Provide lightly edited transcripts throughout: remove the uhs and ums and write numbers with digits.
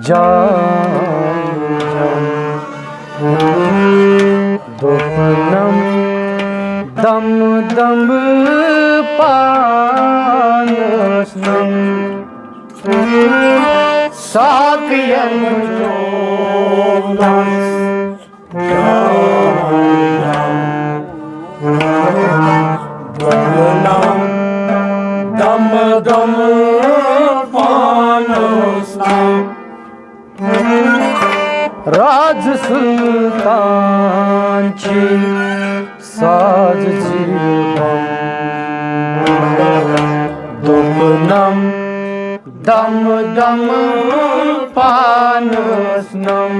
जाम दुपनम दम दम पानसनम साकयन जोनास दुपनम दम दम पानसनम राज सुल्तानची साज जीवम दुपनम दम दम पानसनम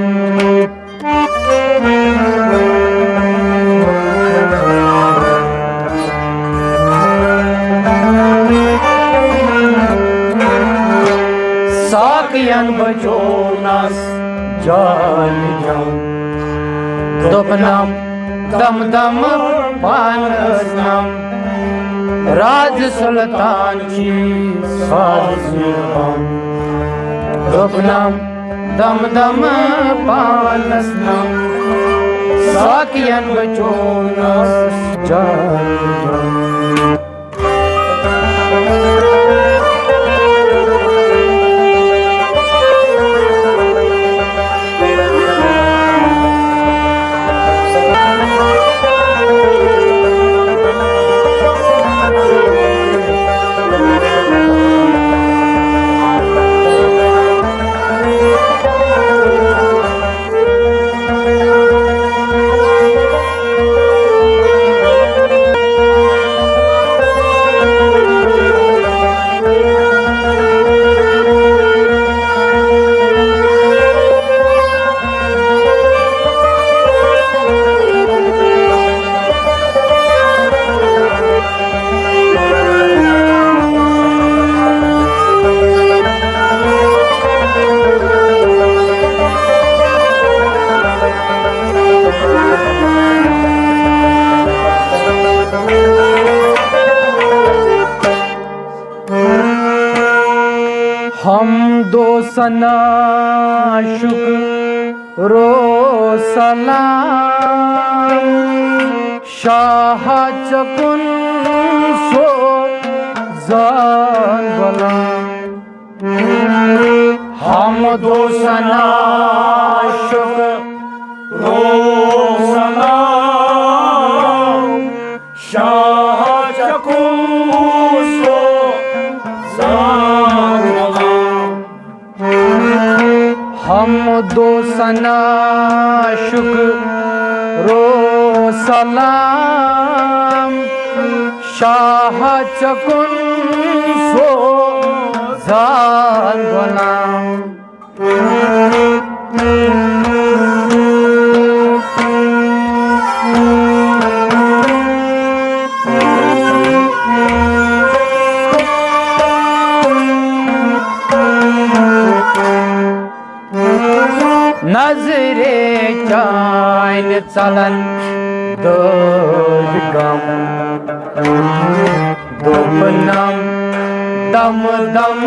साकयन बजोनास जाम दुपनम दम दम पानसनम राज सुल्तानची साजीवम दुपनम दम दम पानसनम साकयन बजोनास जाम हम दो सना शुक्रो सलाम शाह चकुन सो जान बलाम हम दो सना शुक्रो सलाम शाह चकुन सो जान हम दो सना शुक्रो सलाम शाह चकुन सो जान गुलाम नजरे चाइन चलन दुर्गम दुपनम दम दम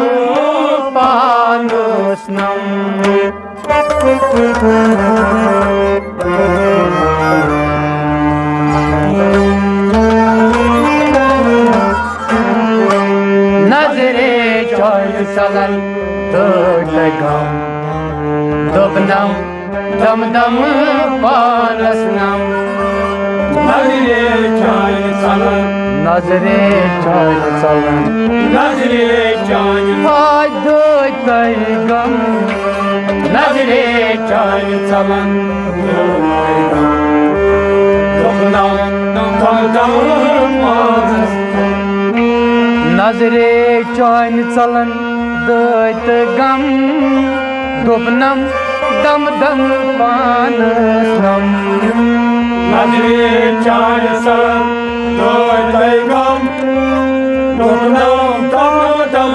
पानसनम नजरे चाइन चलन दुर्गम दुपनम दम दम पानसनम नजरे चाइन चलन नजरे चाइन चलन नजरे चाइन हाय दोय गम नजरे चाइन चलन दुपनम दम दम पानसनम नजरे चाइन चलन दोय गम दुपनम दम दम पानसनम नजरे चाइन चलन दोय गम दुपनम दम दम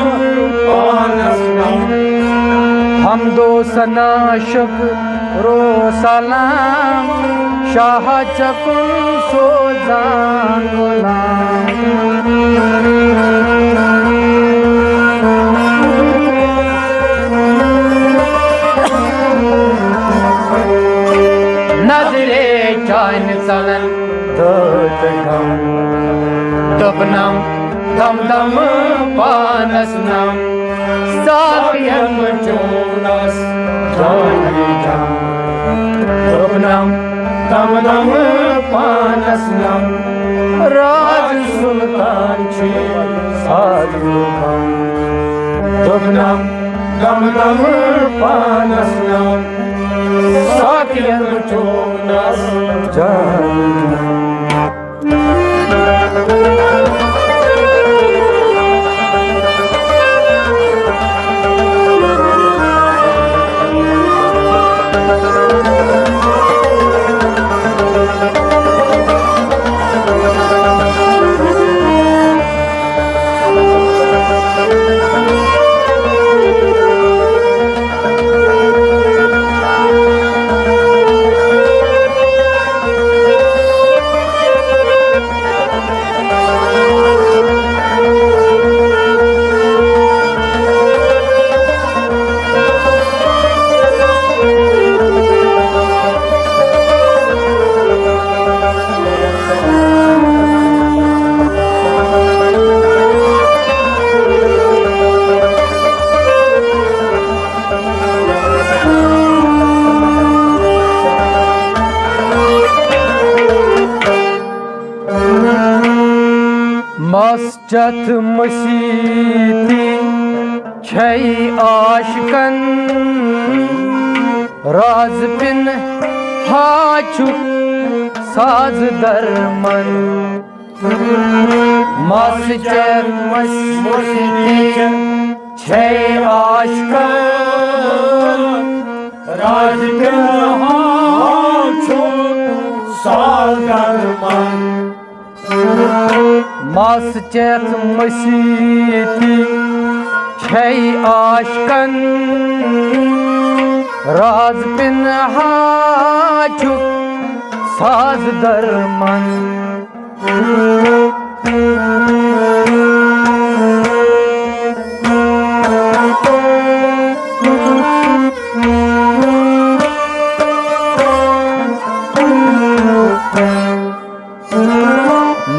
पानसनम हम दो सना शुक्रो सलाम शाह चकुन सो जान गुलाम ढम दोपनम दम दम पानस नम साकियन चोनस जानी जम दोपनम दम दम पानस नम राज सुल्तान छी साधु हम दोपनम दम दम पानस नम साकियन चोनस जानी जम मस्जद मसीती छै आशिकन राज पिन हाचुक साज दरमन मस्जद मसीती छै आशिकन राज पिन हाचुक साज दरमन मस्जिद मसीती छै आशिकन राज पिन हाचुक साज दरमन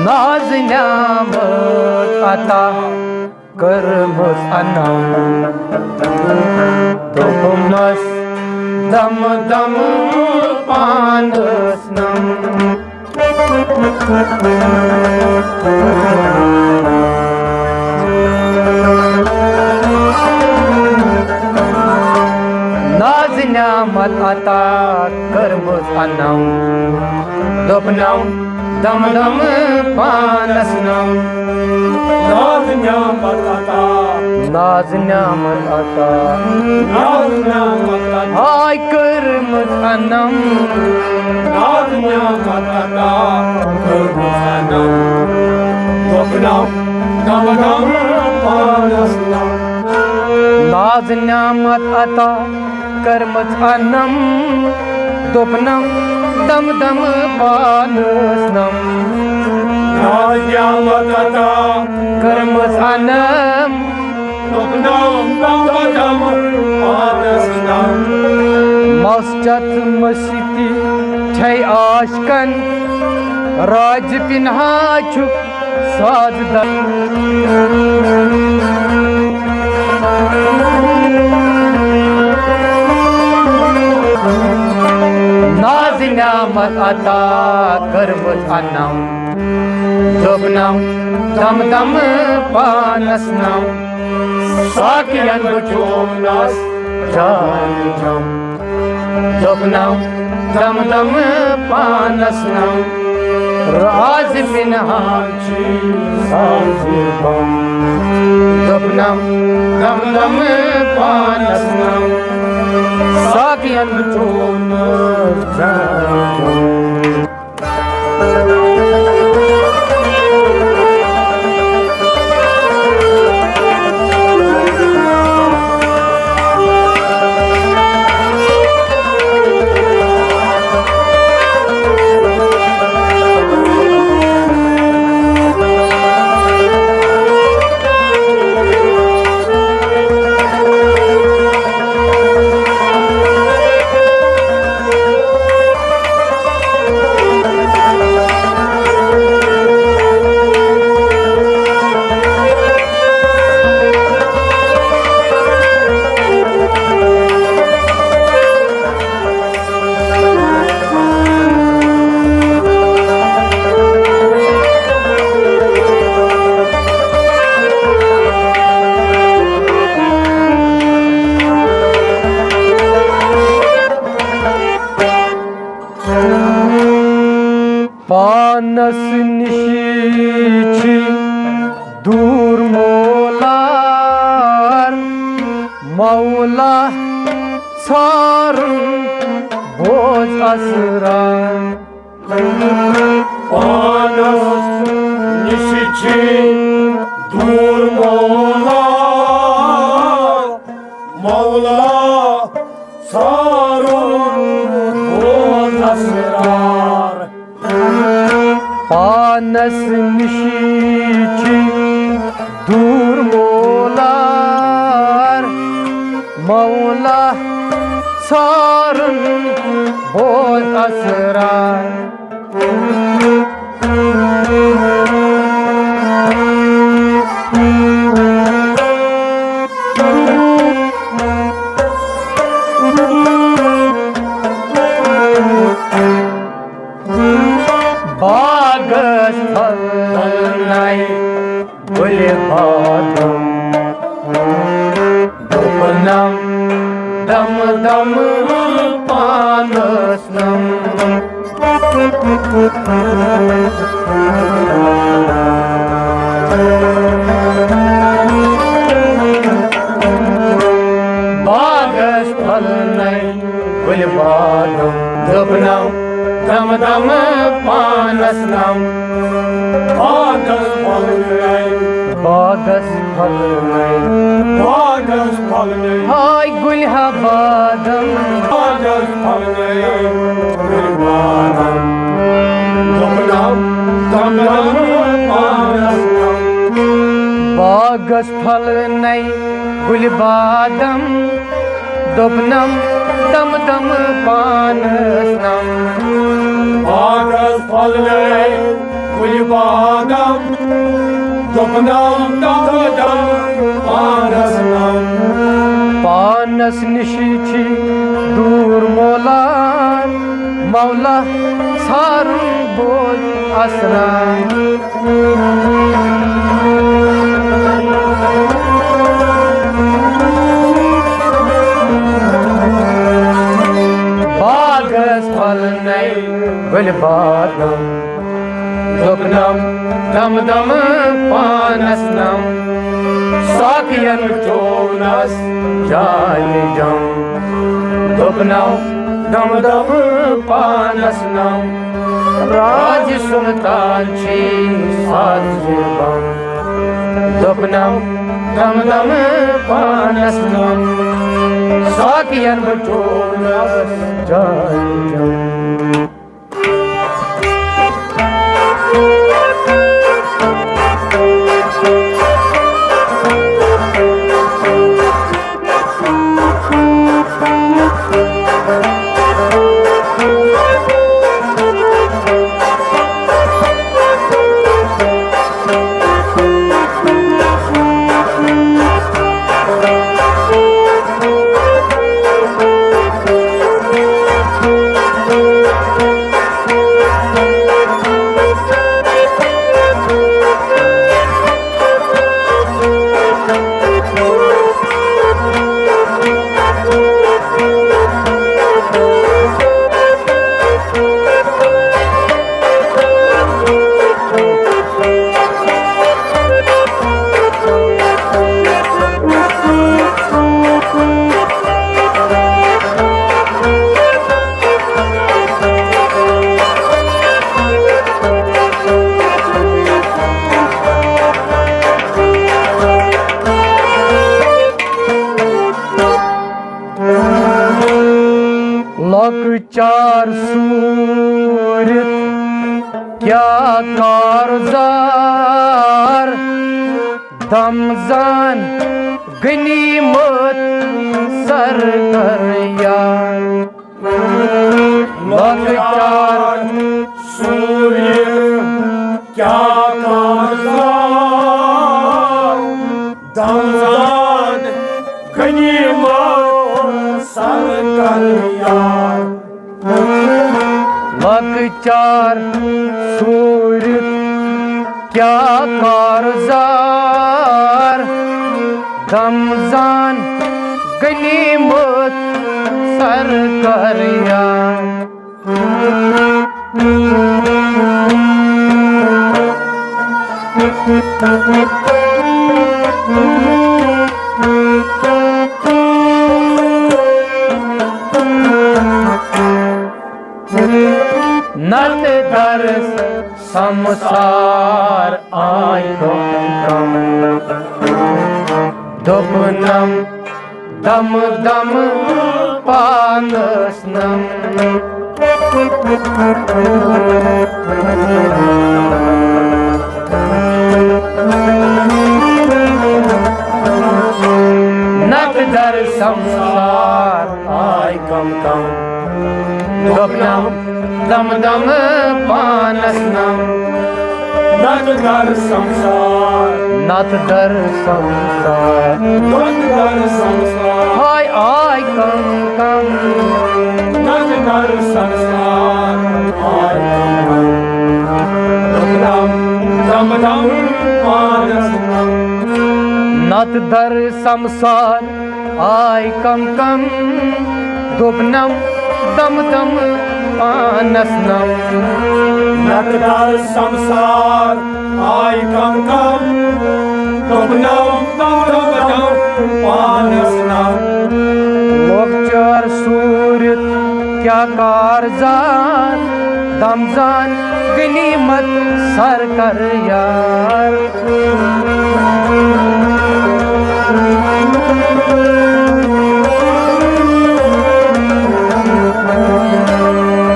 नाज न्यामत अता करमस अनम दोपनस दम दम पानस नम नाज न्यामत अता करमस अनम दोपनम दम दम पानस नम नाज न्यामत अता नाज न्यामत अता नाज न्यामत अता हाय करमस अनम नाज न्यामत अता करमस अनम दोपनम दम दम पानस नम नाज न्यामत अता करमस अनम दोपनम दम दम पानस नम नाज न्यामत अता करमस अनम दोपनम दम दम पानस नम मस्जद मसीती छै आशिकन राज पिन हाचुक साज नाज न्यामत अता करमस अनम दोपनम दम दम पानस नम साकियन चोनस जानी जम दोपनम दम दम पानस नम राज पिन हाची साज बम दोपनम दम दम पानस नम साकियन चोनस जानी जम sarın boz asıran. Panas nişiçin durmola Mevla sarın boz asırar. Panas nişiçin durmolar Mevla sarın boz asıran. Bagas phalnai gul badam dupnam dam dam panasnam. Bagas phalnai gul badam dupnam dam dam panasnam. Panas palnai Bagas phalnai Panas palnai hay gul ha badam Panas palnai Gulbadam Dupnam dam panasnam. Bagas phalnai gul badam dupnam dam dam panasnam. Bagas palnai Gulbadam Dupnam dam dam panasnam. Panas nişiçi durmolar Mevla sarın boz asıran. Bagas phalnai gul badam dupnam dam dam panasnam. Sakiyan chonas jali jam dupnam dam dam panasnam. Raj sultan chi sajbam dupnam dam dam panasnam. Sakiyan chonas jali jam. चार सूरत क्या कारजार दमजान गनीमत sir कर यार चार सूर्य क्या कारजार दमजान गनीमत sir कर यार। चार सूरत क्या कारजार दमजान गनीमत सर कर यार। नत दर संसार आय कम दुपनम दम दम पानसनम नत दर संसार आय कम दुपनम दम दम पानसनम नत दर संसार नत दर संसार नत दर संसार हाय आय कम नत दर संसार आय कम दुपनम दम दम पानसनम नत दर संसार आय कम दुपनम दम दम पानसनम नत दर संसार आय कम दुपनम दम दम पानसनम लोकचार सूर्य क्या कारजान दमजान गनीमत सर कर यार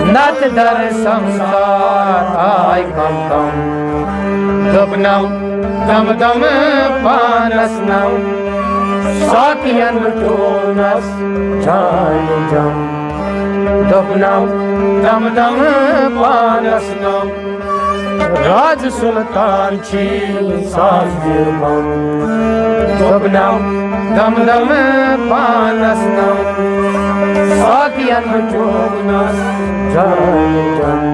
नत दर संसार आय कम दुपनम दम दम पानसनम साकियन टोनस जाय जम दुपनम दम दम पानसनम राज सुल्तान छी साजिबम दुपनम दम दम पानसनम साकियन टोनस जाय जम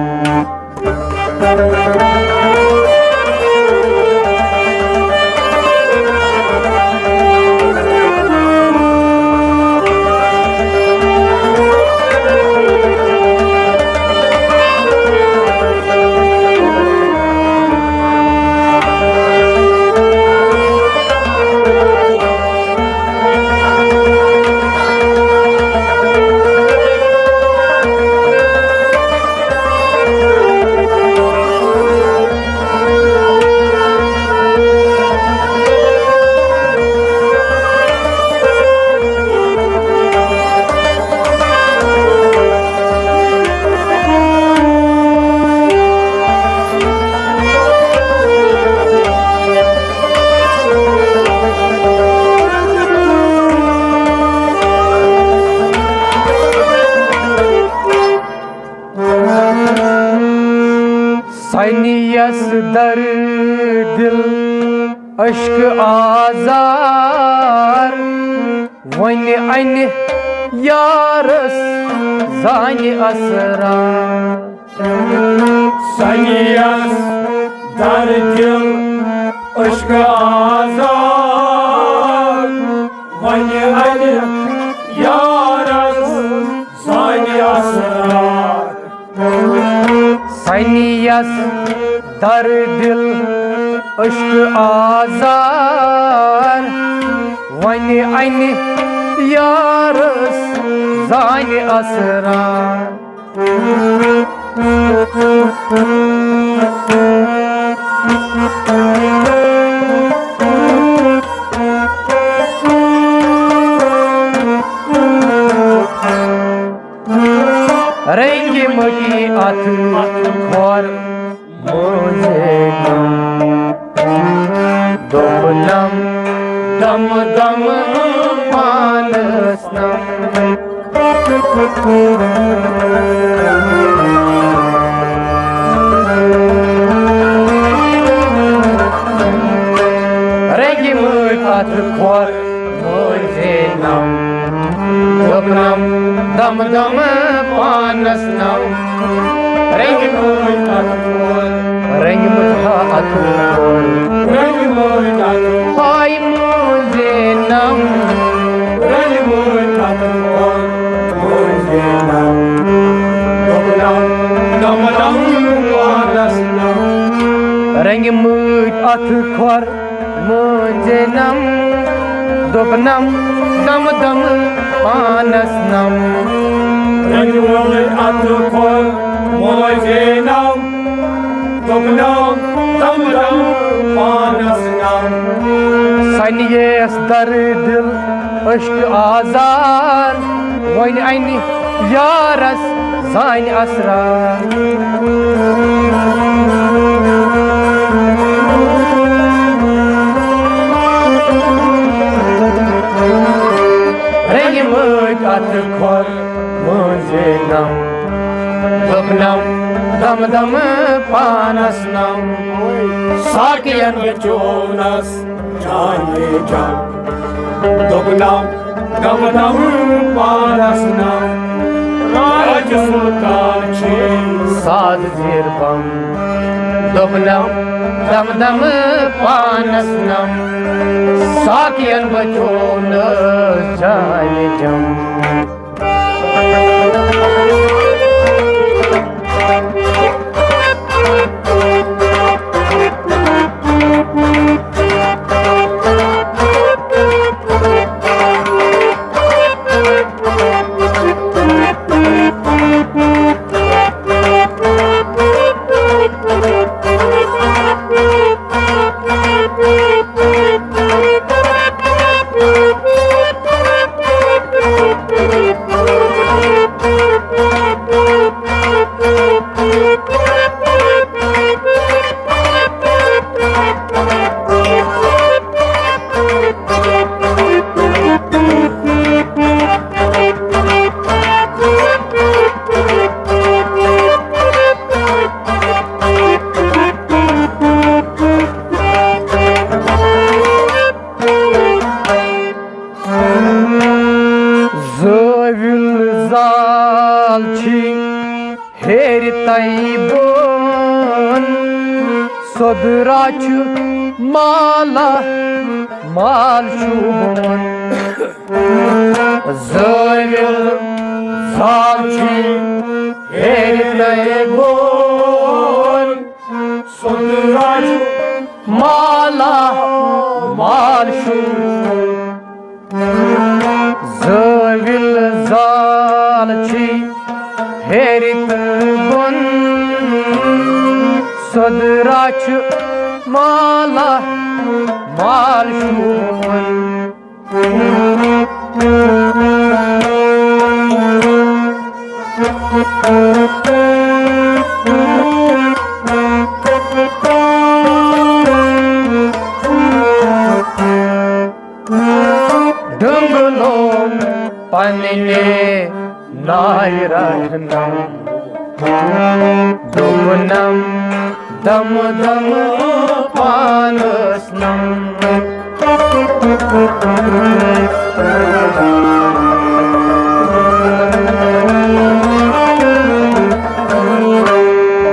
सैनियस दर दिल अश्क आजार वन अन यारस जान असरार सैनियस दर दिल अश्क आजार वन अन यारस जान असरार सैनियस दर दिल अश्क आजार वन अन यारस जान असरार रेंगे मटी अथ और मुझे दुपनम दम दम पानसनम रेंगे मटी अथ और मुझे नम दुपनम दम दम पानसनम रंग मुठा अथोर हाय मुझे नम रंग मुठा रंग मुठ अथोर मुझे नम दुपनम दम दम पानसनम रंग मुठ अथोर मोजे नाम दुखनाम दम दम पानस नाम सनियस दर दिल अश्क आजार वन अन यारस सान असरार रेंग मत अत खोर मुझे नम दुखनम दम दम पानस नम साकियन बचोनस जाने जान दुखनाम दम दम पानस नाम राज सुल्तान छे साध जीर बम दुखनम दम दम पानस नम साकियन बचोन जाने जम हेर तैबन सदराच माला माल शुभन ज़ाविल ज़ालची हेर तैबन सदराच माला माल शुभन ज़ाविल ज़ालची हेरित बन सदराच माला माल शुभन डुंगलो पन्ने नायरत्नम दुमनम दम दम पानसनम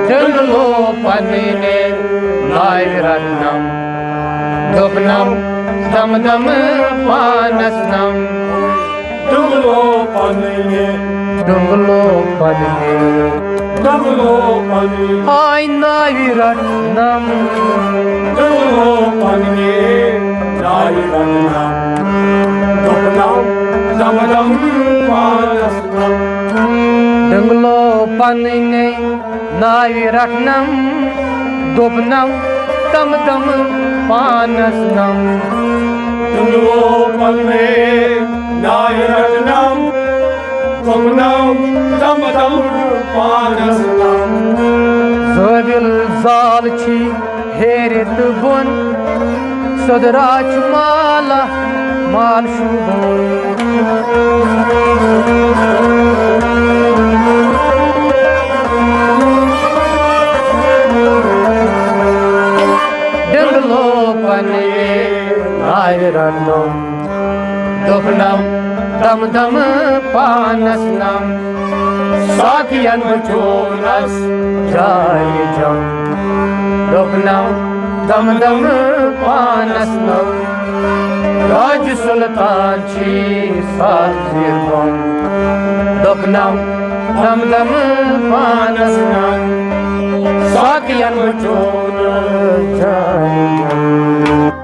डुंगलो पन्ने नायरत्नम दुमनम दम दम पानसनम डुंगलो पन्ने आई नायरत्नम डुंगलो पन्ने नायरत्नम दुखनाम दम दम पानस नाम डुंगलो पन्ने नायरत्नम दुबनम दम दम पानसनम डुंगलो पन्ने नायरत्नम दुखनाम दम दम पानस नाम ज़ाविल ज़ालची हेरित बन सदराच माला माल शुभन डुंगलो पन्ने नायरत्नम दुखनम दम दम पानसनम साकियन बचोनस जाने जम दुखनम दम दम पानसनम राज सुल्तान छी साजिर बम दुखनम दम दम पानसनम साकियन बचोनस जाने जम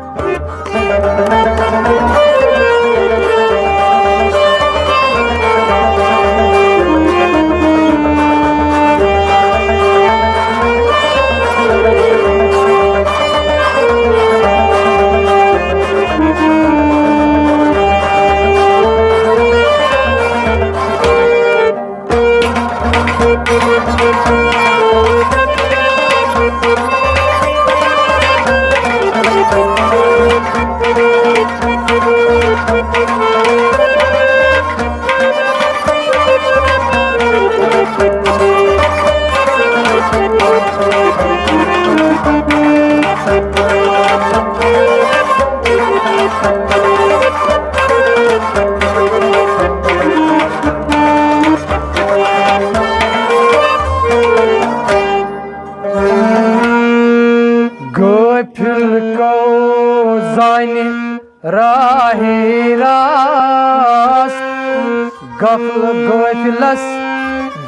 Gafilus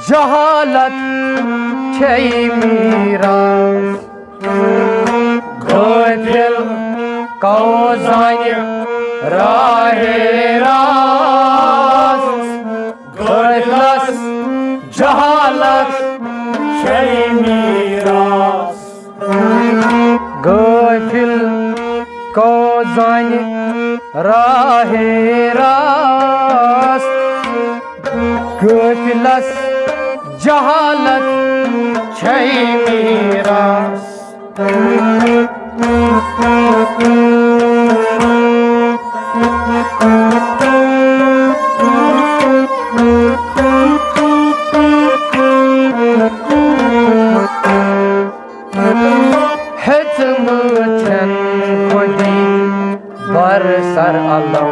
jahalat çey miras Gafil kauzani rahe rast Gafilus jahalat şey miras Gafil kauzani rahe rast Gafilus jahalat çey miras Hetmıçen kodi barsar alam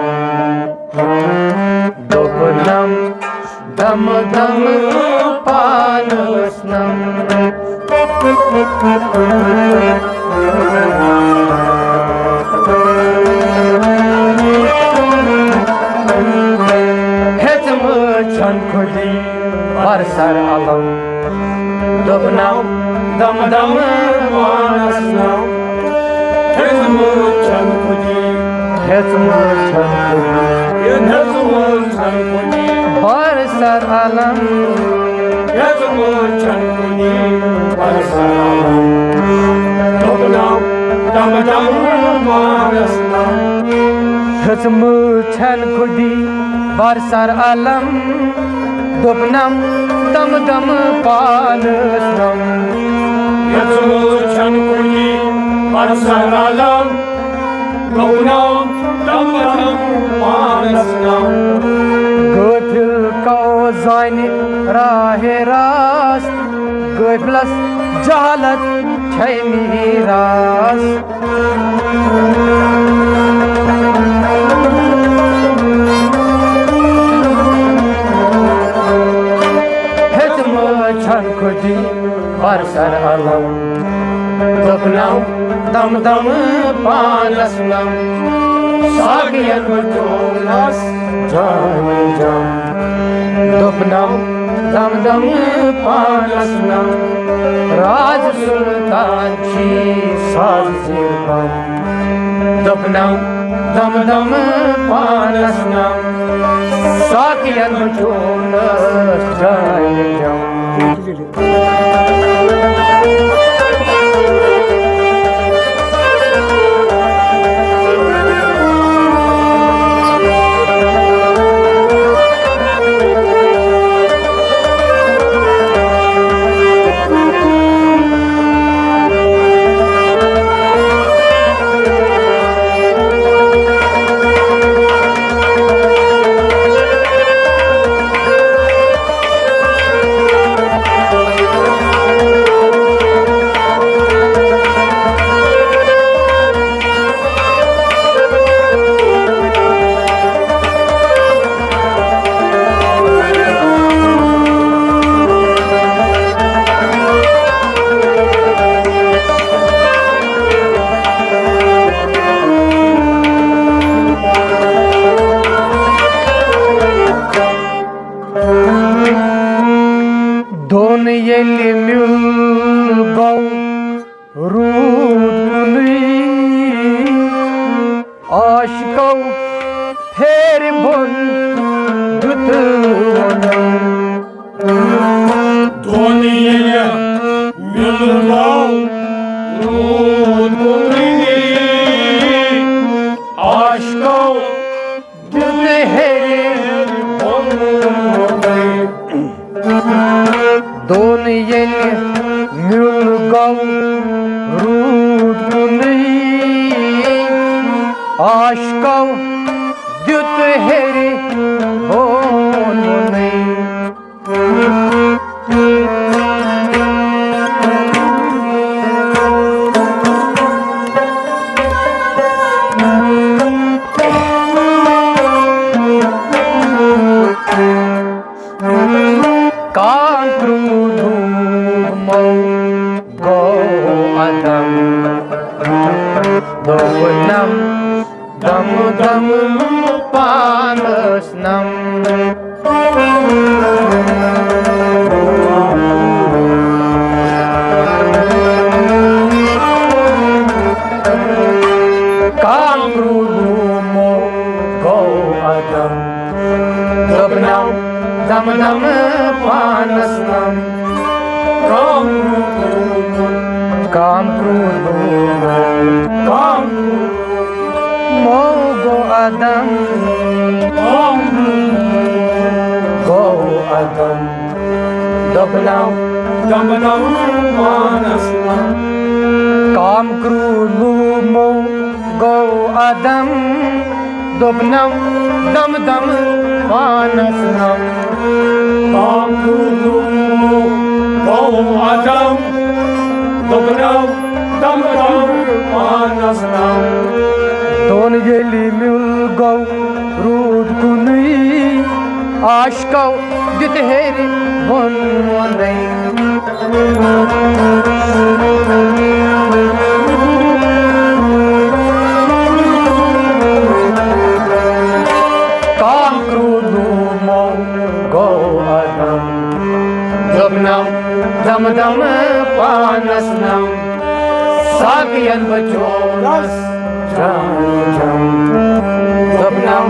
Dokunam dam dam panasnam Hetmıçen kodi barsar alam Dokunam dam dam panasnam Hezmuçan kudi Hetmıçen kodi Hezmuçan kudi barsar alam Hezmuçan kudi Barsalam Dokunam dam dam panasnam Hetmıçen kodi barsar alam Dokunam dam dam panasnam Hezmuçan kudi Barsalam Dokunam dam dam panasnam Gafil kauzani rahe rast Gafilus jahalat çey miras Hetmıçen kodi barsar alam Dokunam dam dam panasnam Sagiyan batolas jam Dokunam dam dam panasnam Raj sultan chi sazirkam Dokunam dam dam panasnam Sagiyan batolas jam Don yeli mülgav ruduni Aşkav heribon dutuvanam Doniye mülgav ruduni Aşkav dütü heribon Don yeli mülgav ruduni पानस नम काम क्रोध मोह गो अदम दबनाम काम क्रोध मोह गो अदम दबनाम दम दम पानस नम काम गौ आदम दुबनम दम दम पानस नम दोन येली मिल गौ रूद कुनी आशकौ दित हेरी बन वनई काम क्रोध मोह गौ अदम दबनम दम दम पानस नम साकियन बचोनस जम दबनम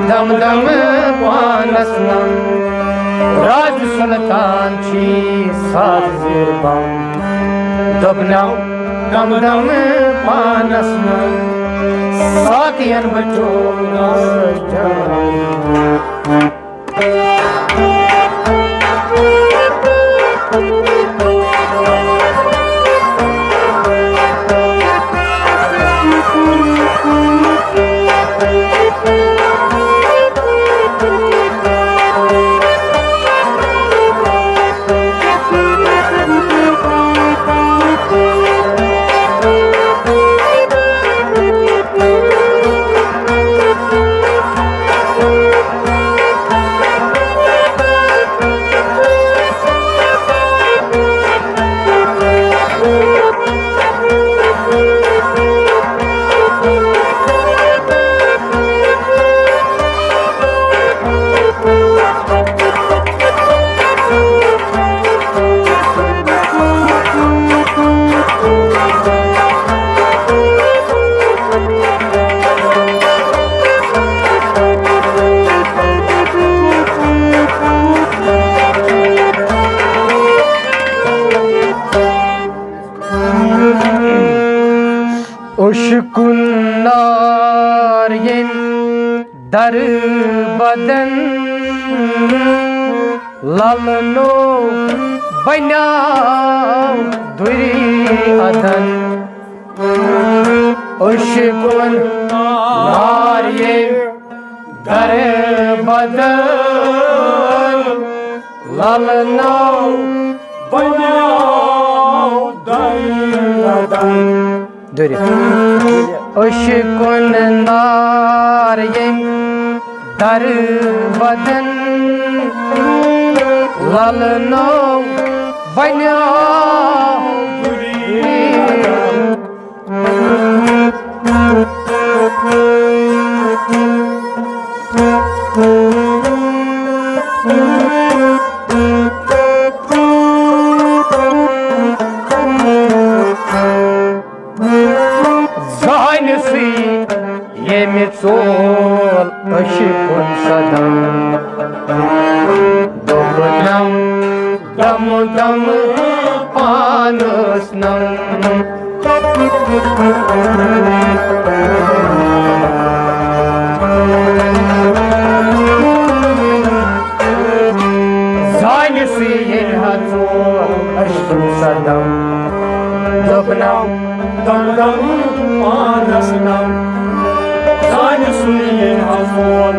दम दम पानस नम राज सुल्तान छी सात जिरबम दबनम दम दम पानस नम साकियन बचोनस जम Ushkunlaryen dar badan lalno banav duri adan Ushkunlaryen dar badan lalno banav duri adan Duri. Ushkun naryen dar badan lalno banya Sol aşıkın sadam Dobnam dam dam panasnam Zanesi yerhat sol aşıkın sadam Dobnam dam dam panasnam Seine Sühen Hazor,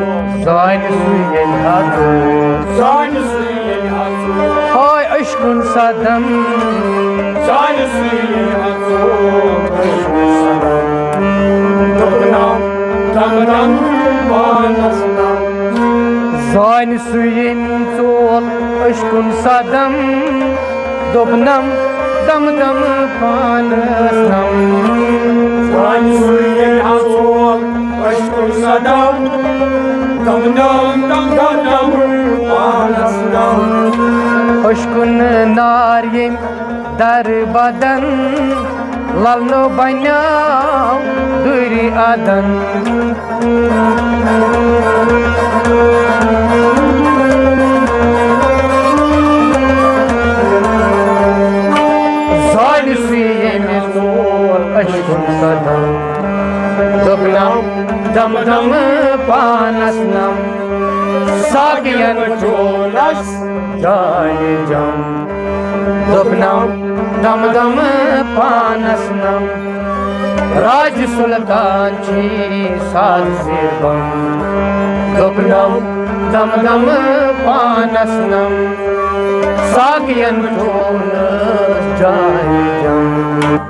Seine Sühen Hazor, Seine Sühen Hazor, Hay aşkın sadam, Seine Sühen Hazor, aşkın sadam, Dobnam, Damdam, Panasnam, Seine Sühen Sol, aşkın sadam, Dobnam, Dam Dam Panasnam, Seine Sühen Hazor, aşkın sadam, Damdam, Damdam, Panasnam, Aşkın naryen dar badan lalno banav duri adan dam panas nam Sagiyan cholas jai jam Dopnam dam dam panas nam Raj Sultan chi sazibam Dopnam dam dam panas nam Sagiyan cholas jai jam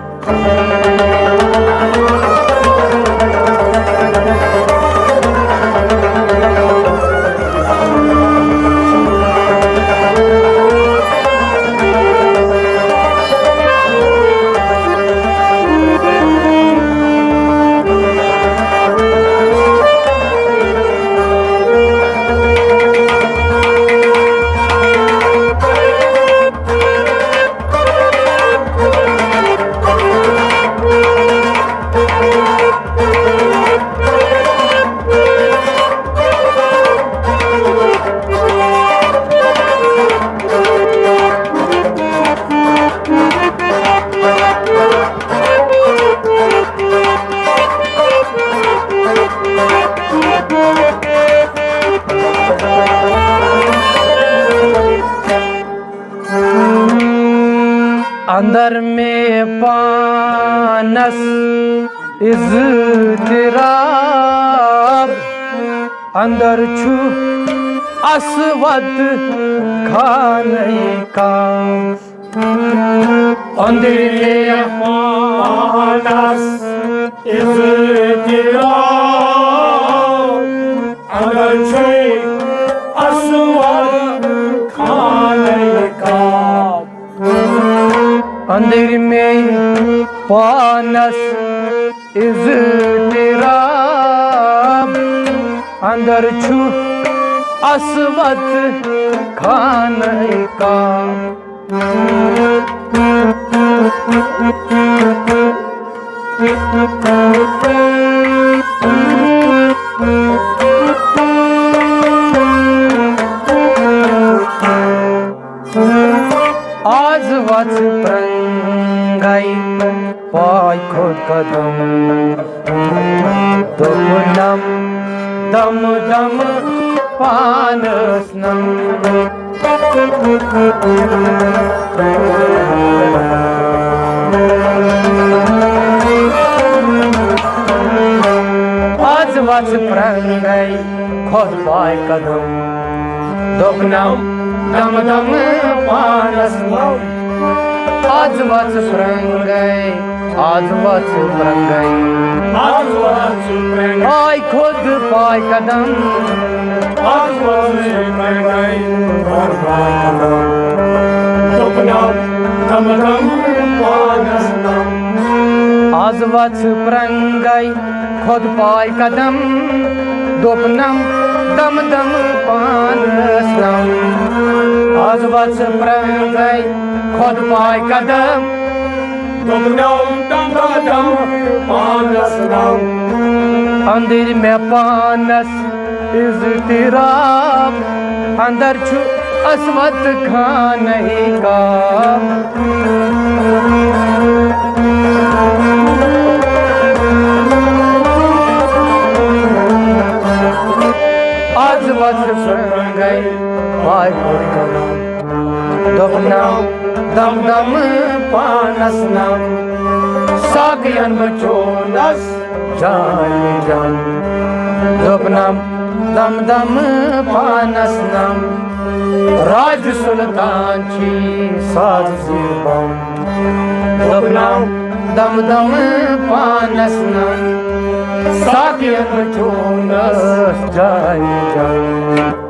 अंदर में पानस इज़्तिराब अंदर छु असवद खाने का अंदर में पानस इज़्तिराब अंदर छु असवद खाने का अंदर में पानस इज़्तिराब अंदर छु असवद खाने का आज वच प्रंगाई पाय खुद कदम दुपनम दम दम पानसनम आज वच प्रंगाई खुद पाय कदम दुपनम दम दम पानसनम आज वच प्रंगाई आज वच प्रंगाई आज वच प्रंगाई आय खुद पाय कदम आज वच प्रंगाई खुद पाय कदम दुपनम दम दम पानसनम आज वच प्रंगाई खुद पाय कदम दुपनम दम दम पानसनम आज वच प्रंगाई खुद पाय कदम दुपनम दम दम पानसनम अंदर में पानस इज़्तिराब अंदर छु असवद खाने का आज वच प्रंगाई पाय खुद कदम दुपनम दम दम पानसनम सागियन बचोनस जय जम दुपनम दम दम पानसनम राज सुल्तान छी साजिबम दुपनम दम दम पानसनम सागियन बचोनस जय जम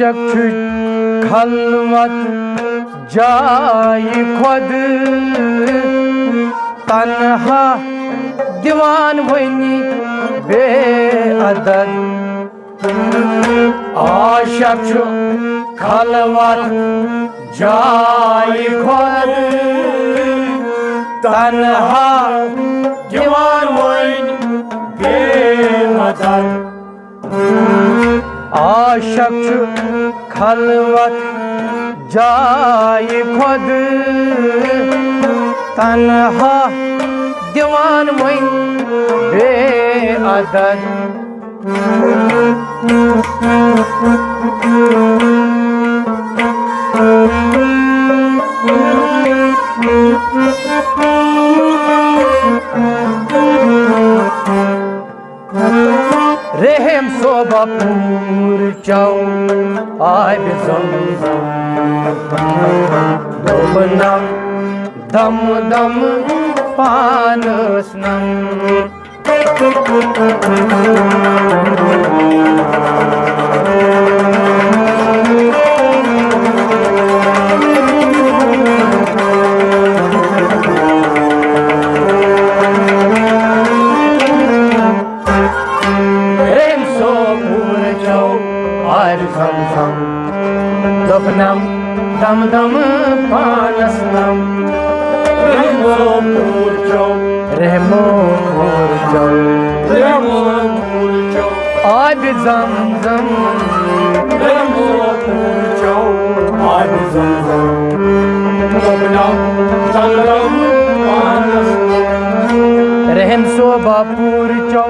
आशक छु खलवत जाय खुद तन्हा दीवान वनी बेअदद आशक छु खलवत जाय खुद तन्हा दीवान वनी बेअदद आशक छु खलवत जाय खुद तन्हा दीवान वही बेअदद रहम सोबा पूर चौ आब ज़मज़म दोबनम दम दम पानसनम ज़मज़म दोबनम दम दम पानसनम रहमो पूरचो आब ज़मज़म रहमो पूरचो आब ज़मज़म दोबनम दम दम पानसनम रहम सोबा पूर चौ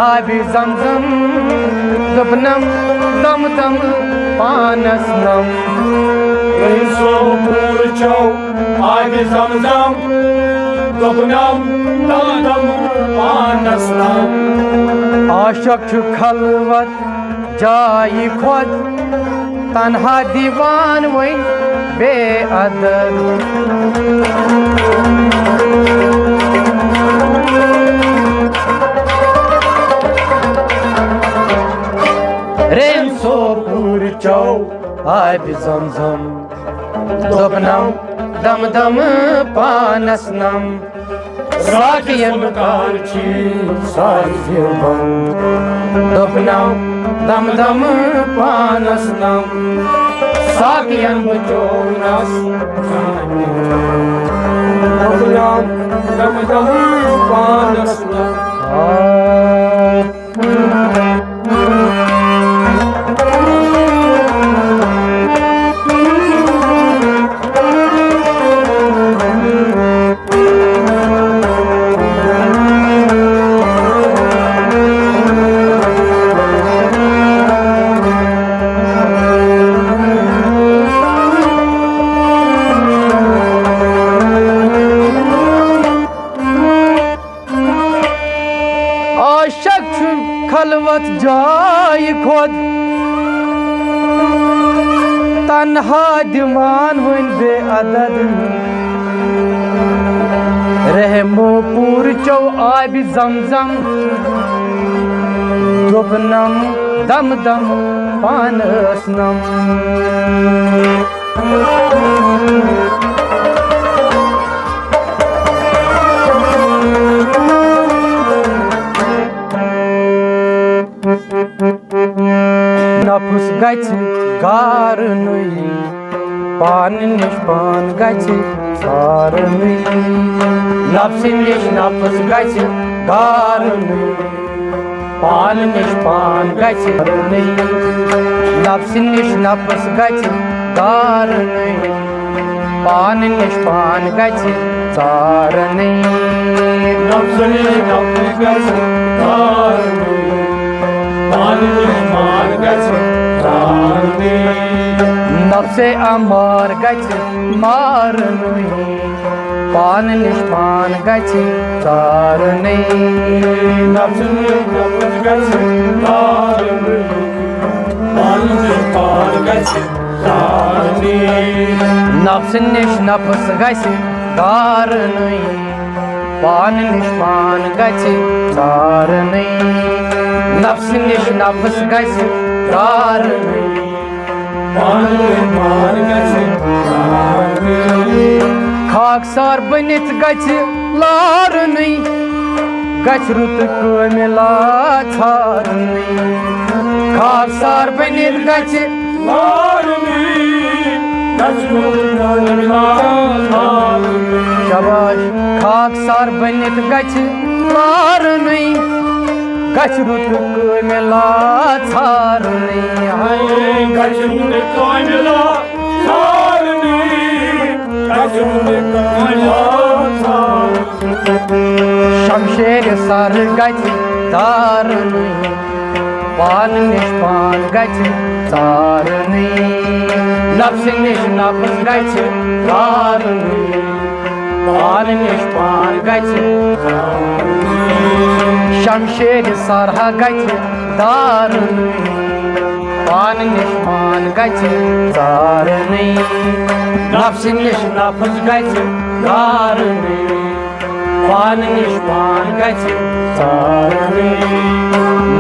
आब ज़मज़म दोबनम दम दम पानसनम रहमो पूरचो आब ज़मज़म दोबनम दम दम पानसनम आशक छु खलवत जाय खुद तन्हा दीवान वही बेअदद रहम सो पूर चौ आब ज़मज़म दोबनम दम दम पानसनम साकियन कारची साजियम दोबनम दम दम पानसनम साकियन बचोनस दोबनम दम दम पानसनम आशक छु खलवत जाय खुद तन्हा दीवान वही बेअदद रहमो पूर चौ आब ज़मज़म दोबनम दम दम पानसनम नफस गछ गारनुई पान निश पान गछ सारनुई नफ्स निश नफस गछ गारनुई पान निश पान गछ सारनुई नफ्स निश नफस गछ गारनुई पान निश पान गछ सारनुई नफ्स निश नफस गछ गारनुई पान निश पान गछ सारनुई नफ्से अमार गछ मारनुई पान निश पान गछ सारनुई नफ्स निश नफस गछ गारनुई पान निश पान गछ सारनुई नफ्स निश नफस गछ गारनुई पान निश पान गछ सारनुई नफ्स निश नफस गछ गारनुई पान गच्छ तारनी खाकसार बनित गच्छ लारनी गच्छ रुत कामिला छारनी खाकसार बनित गच्छ लारनी गच्छ रुत कामिला छारनी शाबाश खाकसार बनित गच्छ लारनी गच्छ रुत कामिला छारनी गच्छ रुत कामिला छारनी गच्छ रुत कामिला छारनी शमशेर सर गच्छ तारनी पान निश पान गच्छ तारनी नफ्स निश नफ्स गच्छ तारनी पान निश पान गच्छ शमशेर सर गच्छ तारनी पान निश पान गच्छ तारनी नफ्स निश नफ्स गच्छ तारनी पान निश पान गच्छ तारनी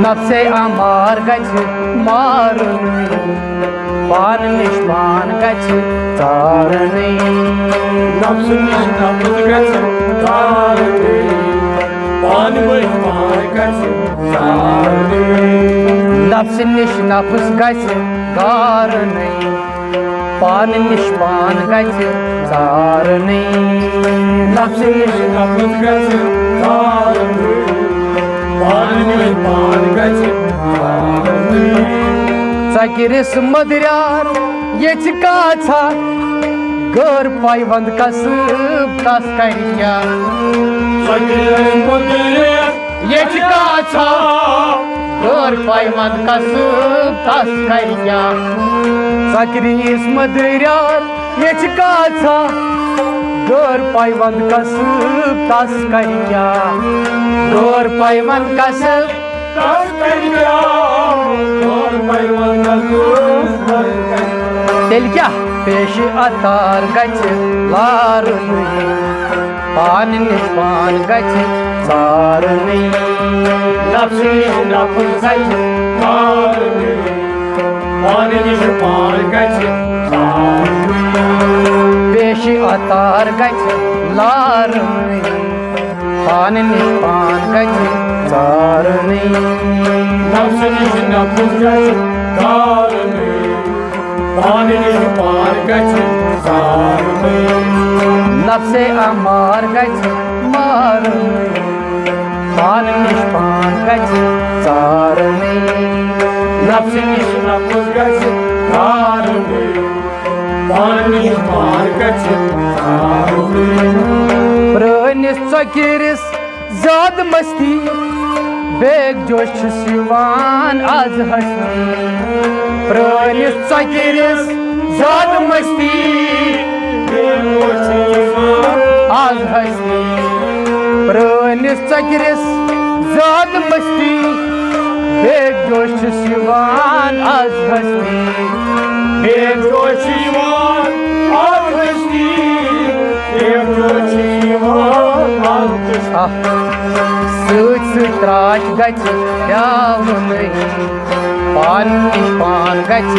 नफ्से अमार गच्छ मारनी पान निश पान गच्छ तारनी नफ्स निश नफ्स गच्छ तारनी पान निश पान गच्छ तारनी नफ्स निश नफ्स गच्छ तारनी पान निश पान गच्छ तारनी नफ्स निश नफ्स गच्छ तारनी पान निश पान गच्छ तारनी सकिरिस मदरार ये काछा गर पाइवंद कसब तस करिया सकिरिस मदरार ये काछा गर पाइवंद कसब तस करिया सकिरिस मदरार ये काछा गर पाइवंद कसब तस करिया गर पाइवंद कसब तस करिया और पैवन तेल क्या पेश अतार गच्छ लारनी पान निश पान गच्छ तारनी नफ्स निश नफ्स गच्छ तारनी पान निश पान गच्छ तारनी पेश अतार गच्छ लारनी पान निश पान गच्छ तारनी नफ्स निश नफ्स गच्छ तारनी पान निश पान गच्छ तारनी नफ्से अमार गच्छ मारनी पान निश पान गच्छ तारनी नफ्स निश नफ्स गच्छ तारनी पान निश पान गच्छ तारनी प्रनिस चकिरिस ज्यादा मस्ती बेग जोश सिवान आज हस्ती प्रनिस चकिरिस ज्यादा मस्ती आज हस्ती प्रनिस चकिरिस ज्यादा मस्ती बेग जोश सिवान आज हस्ती एक जोशीवान आज हस्ती एक जोशीवान आज सूच त्राश गच्छ प्यावनी पान निश पान गच्छ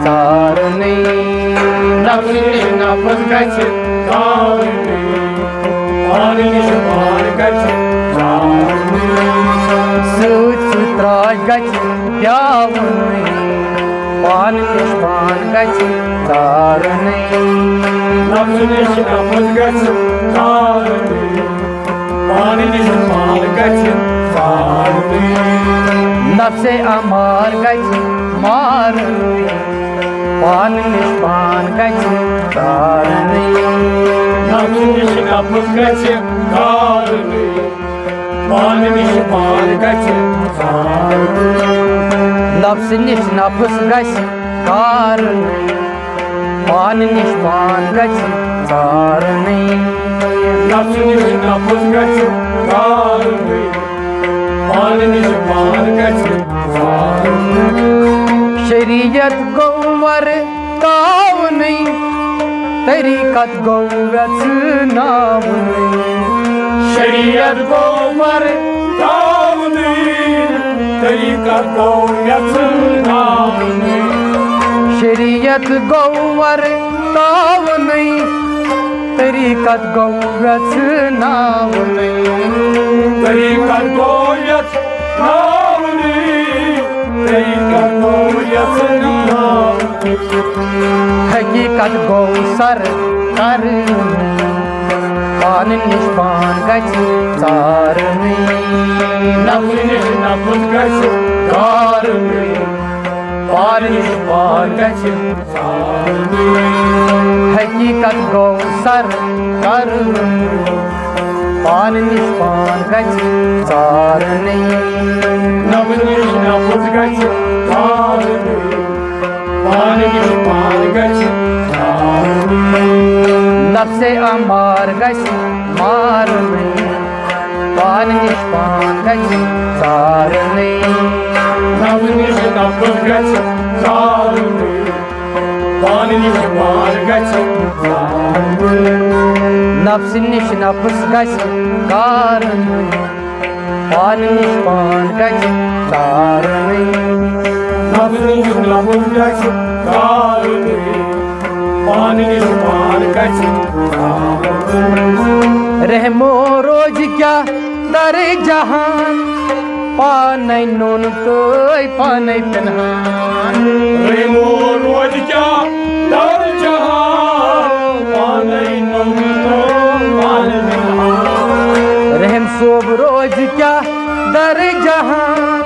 तारनी नफ्स निश नफ्स गच्छ तारनी पान निश पान गच्छ तारनी सूच त्राश गच्छ प्यावनी पान निश पान गच्छ तारनी नफ्स निश नफ्स गच्छ तारनी पान निश पान गच्छ तारनी नफ्से अमार गच्छ मारनी पान निश पान गच्छ तारनी नफ्स निश नफ्स गच्छ तारनी पान निश पान गच्छ तारनी नफ्स निश नफ्स गच्छ तारनी पान निश पान गच्छ तारनी नफ्स निश नफ्स गच्छ तारनी पान निश पान गच्छ तारनी शरीयत गौवर तावनी तरीकत गौवच नावनी शरीयत गौवर तावनी तरीकत गौवच नावनी शरीयत गौवर तावनै तरीकत गौव्यचनावनै तरीकत गौव्यचनावनै तरीकत गौव्यचनावनै हकीकत गौ सर करनै पान निश पान गछ चारनै नफ्स निश नफ्स गछ चारनै पान निश पान गछ चारनै हकीकत गौ सर करनै पान निश पान गछ चारनै नफ्स निश नफ्स गछ चारनै पान निश पान गछ चारनै नफ्से अमार गछ मारनै पान निश पान गछ चारनै नफ्स निश नफ्स गछ चारनै पान निश पान गछ चारनै नफ्स निश नफ्स गछ कारनै पान निश पान गछ चारनै नफ्स निश नफ्स गछ चारनै पान निश पान गछ चारनै रहमो रोज क्या दर जहान पानै नून तोय पानै पिन्हान रहमो रोज क्या दर जहान पानै नून तोय पानै पिन्हान रहम सोब रोज क्या दर जहान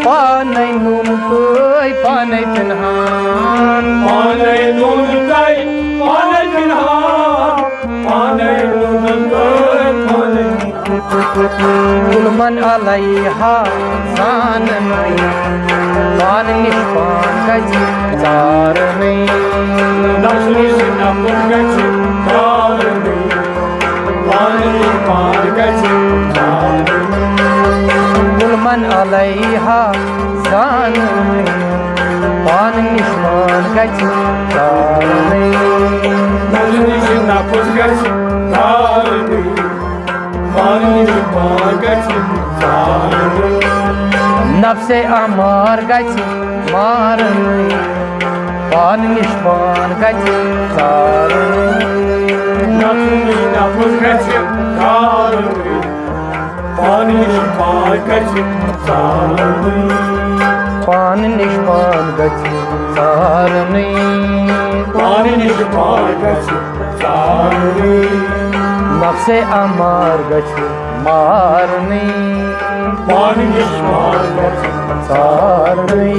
पानै नून तोय पानै पिन्हान पानै नून तोय पानै पिन्हान पानै नून तोय पानै गुलमन अलैहा जाननै पान निश पान गछ चारनै नफ्स निश नफ्स गछ चारनै पान निश पान गछ चारनै गुलमन अलैहा जाननै पान निश पान गछ चारनै नफ्स निश नफ्स गछ चारनै पान निश पान गछ चारनै नफ्से अमार गछ मारनै पान निश पान गछ चारनै नफ्स निश नफ्स गछ चारनै पान निश पान गछ चारनै पान निश पान गछ चारनै पान निश पान गछ चारनै नफ्से अमार गछ मारनै पान निश पान गछ चारनै